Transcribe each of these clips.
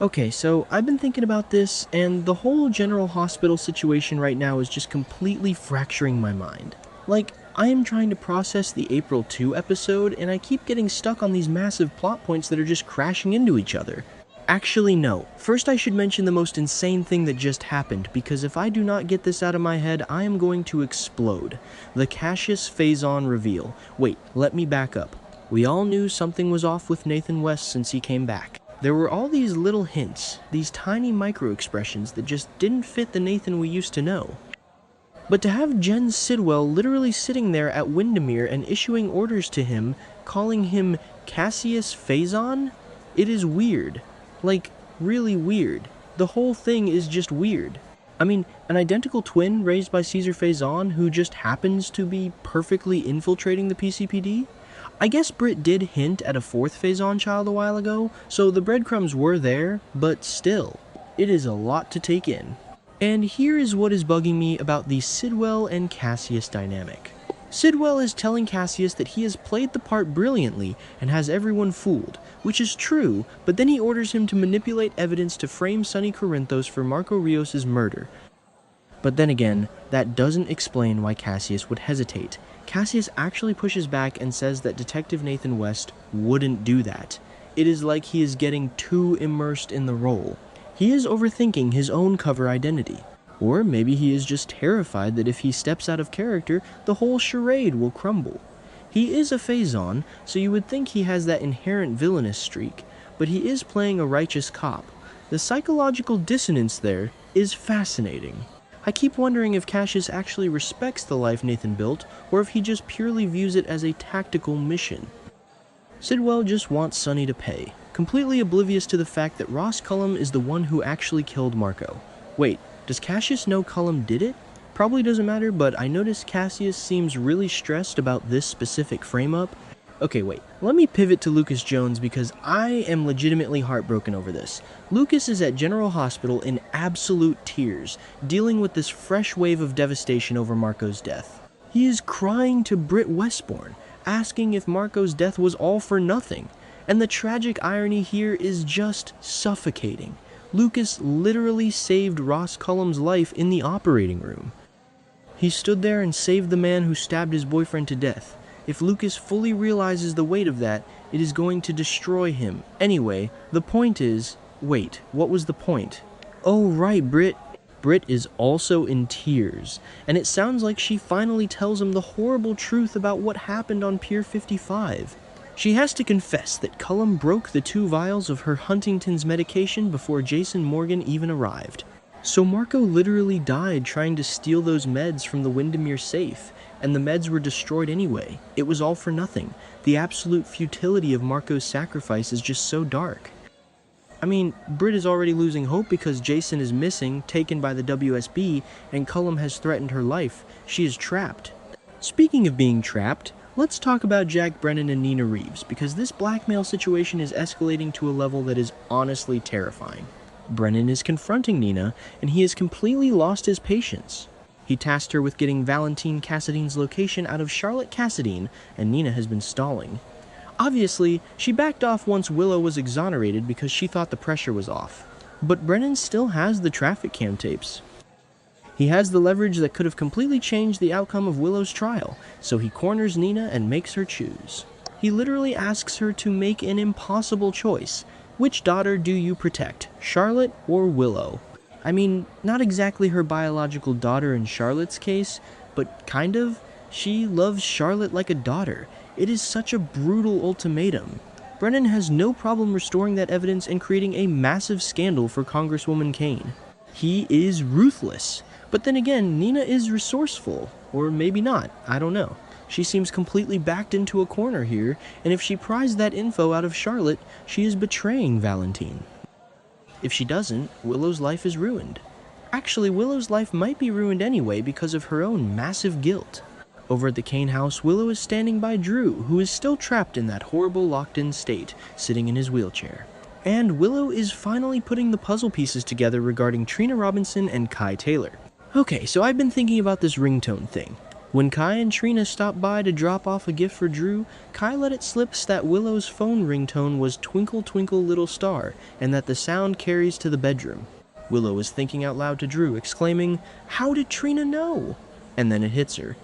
Okay, so I've been thinking about this, and the whole General Hospital situation right now is just completely fracturing my mind. Like, I am trying to process the April 2 episode, and I keep getting stuck on these massive plot points that are just crashing into each other. Actually, no. First, I should mention the most insane thing that just happened, because if I do not get this out of my head, I am going to explode. The Cassius Faison reveal. Wait, let me back up. We all knew something was off with Nathan West since he came back. There were all these little hints, these tiny micro-expressions that just didn't fit the Nathan we used to know. But to have Jen Sidwell literally sitting there at Windermere and issuing orders to him, calling him Cassius Faison, it is weird. Like, really weird. The whole thing is just weird. I mean, an identical twin raised by Caesar Faison who just happens to be perfectly infiltrating the PCPD? I guess Britt did hint at a fourth Faison child a while ago, so the breadcrumbs were there, but still, it is a lot to take in. And here is what is bugging me about the Sidwell and Cassius dynamic. Sidwell is telling Cassius that he has played the part brilliantly and has everyone fooled, which is true, but then he orders him to manipulate evidence to frame Sonny Corinthos for Marco Rios' murder. But then again, that doesn't explain why Cassius would hesitate. Cassius actually pushes back and says that Detective Nathan West wouldn't do that. It is like he is getting too immersed in the role. He is overthinking his own cover identity. Or maybe he is just terrified that if he steps out of character, the whole charade will crumble. He is a Faison, so you would think he has that inherent villainous streak, but he is playing a righteous cop. The psychological dissonance there is fascinating. I keep wondering if Cassius actually respects the life Nathan built, or if he just purely views it as a tactical mission. Sidwell just wants Sonny to pay, completely oblivious to the fact that Ross Cullum is the one who actually killed Marco. Wait, does Cassius know Cullum did it? Probably doesn't matter, but I noticed Cassius seems really stressed about this specific frame-up. Okay, wait, let me pivot to Lucas Jones because I am legitimately heartbroken over this. Lucas is at General Hospital in absolute tears, dealing with this fresh wave of devastation over Marco's death. He is crying to Britt Westbourne, asking if Marco's death was all for nothing. And the tragic irony here is just suffocating. Lucas literally saved Ross Cullum's life in the operating room. He stood there and saved the man who stabbed his boyfriend to death. If Lucas fully realizes the weight of that, it is going to destroy him. Anyway, the point is... Wait, what was the point? Oh right, Britt. Britt is also in tears, and it sounds like she finally tells him the horrible truth about what happened on Pier 55. She has to confess that Cullum broke the 2 vials of her Huntington's medication before Jason Morgan even arrived. So Marco literally died trying to steal those meds from the Windermere safe, and the meds were destroyed anyway. It was all for nothing. The absolute futility of Marco's sacrifice is just so dark. I mean, Britt is already losing hope because Jason is missing, taken by the WSB, and Cullum has threatened her life. She is trapped. Speaking of being trapped, let's talk about Jack Brennan and Nina Reeves, because this blackmail situation is escalating to a level that is honestly terrifying. Brennan is confronting Nina, and he has completely lost his patience. He tasked her with getting Valentine Cassadine's location out of Charlotte Cassadine, and Nina has been stalling. Obviously, she backed off once Willow was exonerated because she thought the pressure was off. But Brennan still has the traffic cam tapes. He has the leverage that could have completely changed the outcome of Willow's trial, so he corners Nina and makes her choose. He literally asks her to make an impossible choice. Which daughter do you protect, Charlotte or Willow? I mean, not exactly her biological daughter in Charlotte's case, but kind of. She loves Charlotte like a daughter. It is such a brutal ultimatum. Brennan has no problem restoring that evidence and creating a massive scandal for Congresswoman Kane. He is ruthless. But then again, Nina is resourceful. Or maybe not, I don't know. She seems completely backed into a corner here, and if she pries that info out of Charlotte, she is betraying Valentine. If she doesn't, Willow's life is ruined. Actually, Willow's life might be ruined anyway because of her own massive guilt. Over at the Kane house, Willow is standing by Drew, who is still trapped in that horrible locked-in state, sitting in his wheelchair. And Willow is finally putting the puzzle pieces together regarding Trina Robinson and Kai Taylor. Okay, so I've been thinking about this ringtone thing. When Kai and Trina stopped by to drop off a gift for Drew, Kai let it slip that Willow's phone ringtone was "Twinkle Twinkle Little Star" and that the sound carries to the bedroom. Willow was thinking out loud to Drew, exclaiming, "How did Trina know?" And then it hits her.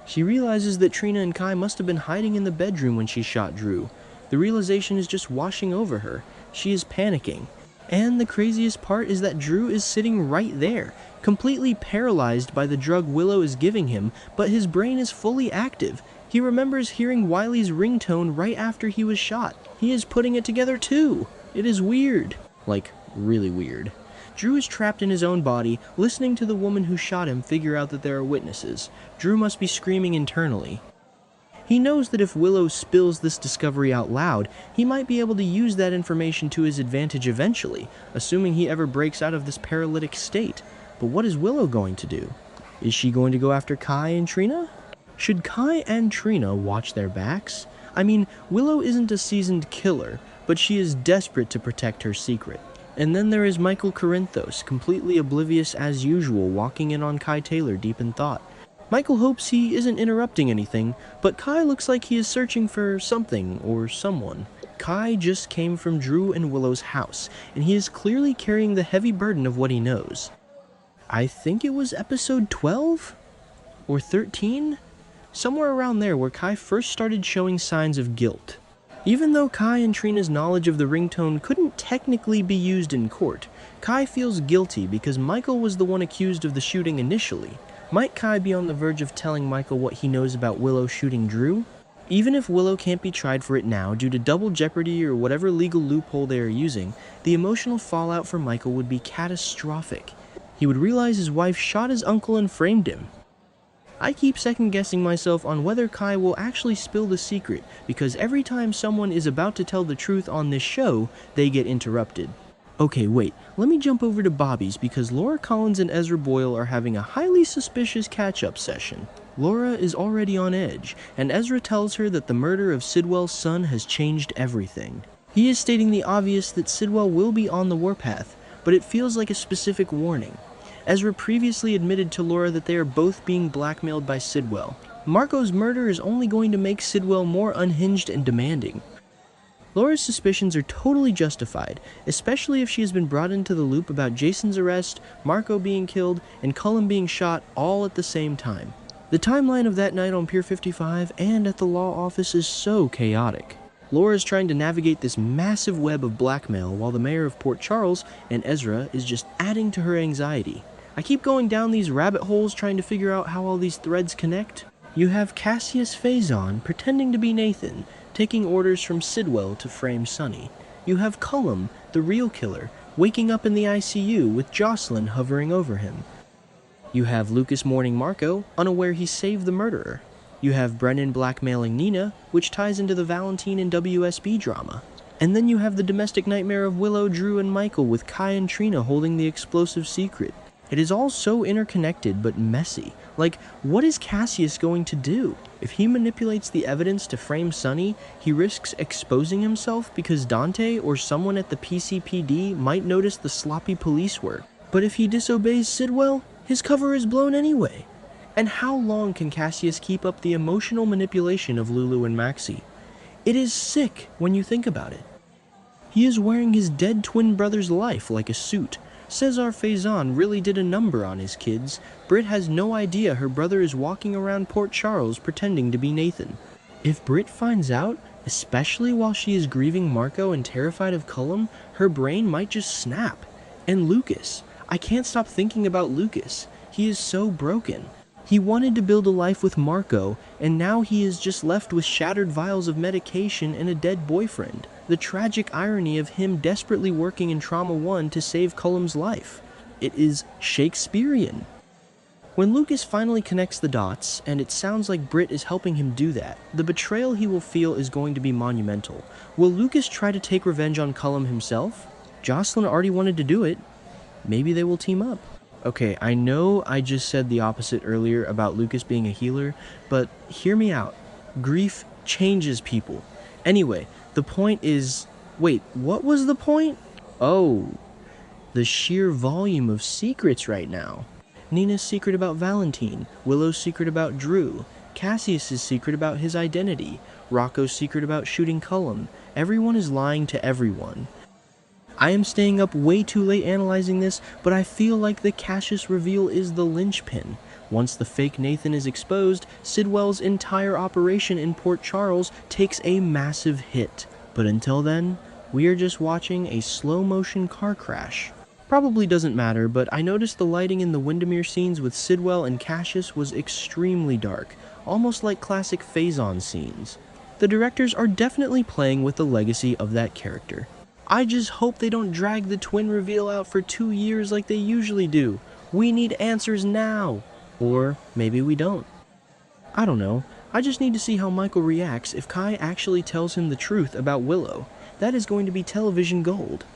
She realizes that Trina and Kai must have been hiding in the bedroom when she shot Drew. The realization is just washing over her. She is panicking. And the craziest part is that Drew is sitting right there, completely paralyzed by the drug Willow is giving him, but his brain is fully active. He remembers hearing Wiley's ringtone right after he was shot. He is putting it together too. It is weird. Like, really weird. Drew is trapped in his own body, listening to the woman who shot him figure out that there are witnesses. Drew must be screaming internally. He knows that if Willow spills this discovery out loud, he might be able to use that information to his advantage eventually, assuming he ever breaks out of this paralytic state. But what is Willow going to do? Is she going to go after Kai and Trina? Should Kai and Trina watch their backs? I mean, Willow isn't a seasoned killer, but she is desperate to protect her secret. And then there is Michael Corinthos, completely oblivious as usual, walking in on Kai Taylor deep in thought. Michael hopes he isn't interrupting anything, but Kai looks like he is searching for something or someone. Kai just came from Drew and Willow's house, and he is clearly carrying the heavy burden of what he knows. I think it was episode 12? Or 13? Somewhere around there where Kai first started showing signs of guilt. Even though Kai and Trina's knowledge of the ringtone couldn't technically be used in court, Kai feels guilty because Michael was the one accused of the shooting initially. Might Kai be on the verge of telling Michael what he knows about Willow shooting Drew? Even if Willow can't be tried for it now due to double jeopardy or whatever legal loophole they are using, the emotional fallout for Michael would be catastrophic. He would realize his wife shot his uncle and framed him. I keep second-guessing myself on whether Kai will actually spill the secret, because every time someone is about to tell the truth on this show, they get interrupted. Okay, wait, let me jump over to Bobby's because Laura Collins and Ezra Boyle are having a highly suspicious catch-up session. Laura is already on edge, and Ezra tells her that the murder of Sidwell's son has changed everything. He is stating the obvious that Sidwell will be on the warpath, but it feels like a specific warning. Ezra previously admitted to Laura that they are both being blackmailed by Sidwell. Marco's murder is only going to make Sidwell more unhinged and demanding. Laura's suspicions are totally justified, especially if she has been brought into the loop about Jason's arrest, Marco being killed, and Cullum being shot all at the same time. The timeline of that night on Pier 55 and at the law office is so chaotic. Laura is trying to navigate this massive web of blackmail while the mayor of Port Charles and Ezra is just adding to her anxiety. I keep going down these rabbit holes trying to figure out how all these threads connect. You have Cassius Faison pretending to be Nathan, taking orders from Sidwell to frame Sonny. You have Cullum, the real killer, waking up in the ICU with Jocelyn hovering over him. You have Lucas mourning Marco, unaware he saved the murderer. You have Brennan blackmailing Nina, which ties into the Valentine and WSB drama. And then you have the domestic nightmare of Willow, Drew, and Michael with Kai and Trina holding the explosive secret. It is all so interconnected but messy. Like, what is Cassius going to do? If he manipulates the evidence to frame Sonny, he risks exposing himself because Dante or someone at the PCPD might notice the sloppy police work. But if he disobeys Sidwell, his cover is blown anyway. And how long can Cassius keep up the emotional manipulation of Lulu and Maxie? It is sick when you think about it. He is wearing his dead twin brother's life like a suit. Cesar Faison really did a number on his kids. Britt has no idea her brother is walking around Port Charles pretending to be Nathan. If Britt finds out, especially while she is grieving Marco and terrified of Cullum, her brain might just snap. And Lucas. I can't stop thinking about Lucas. He is so broken. He wanted to build a life with Marco, and now he is just left with shattered vials of medication and a dead boyfriend. The tragic irony of him desperately working in Trauma 1 to save Cullum's life. It is Shakespearean. When Lucas finally connects the dots, and it sounds like Britt is helping him do that, the betrayal he will feel is going to be monumental. Will Lucas try to take revenge on Cullum himself? Jocelyn already wanted to do it. Maybe they will team up. Okay, I know I just said the opposite earlier about Lucas being a healer, but hear me out. Grief changes people. Anyway, the point is... Wait, what was the point? Oh, the sheer volume of secrets right now. Nina's secret about Valentine, Willow's secret about Drew, Cassius's secret about his identity, Rocco's secret about shooting Cullum. Everyone is lying to everyone. I am staying up way too late analyzing this, but I feel like the Cassius reveal is the linchpin. Once the fake Nathan is exposed, Sidwell's entire operation in Port Charles takes a massive hit. But until then, we are just watching a slow-motion car crash. Probably doesn't matter, but I noticed the lighting in the Windermere scenes with Sidwell and Cassius was extremely dark, almost like classic Faison scenes. The directors are definitely playing with the legacy of that character. I just hope they don't drag the twin reveal out for 2 years like they usually do. We need answers now. Or maybe we don't. I don't know. I just need to see how Michael reacts if Kai actually tells him the truth about Willow. That is going to be television gold.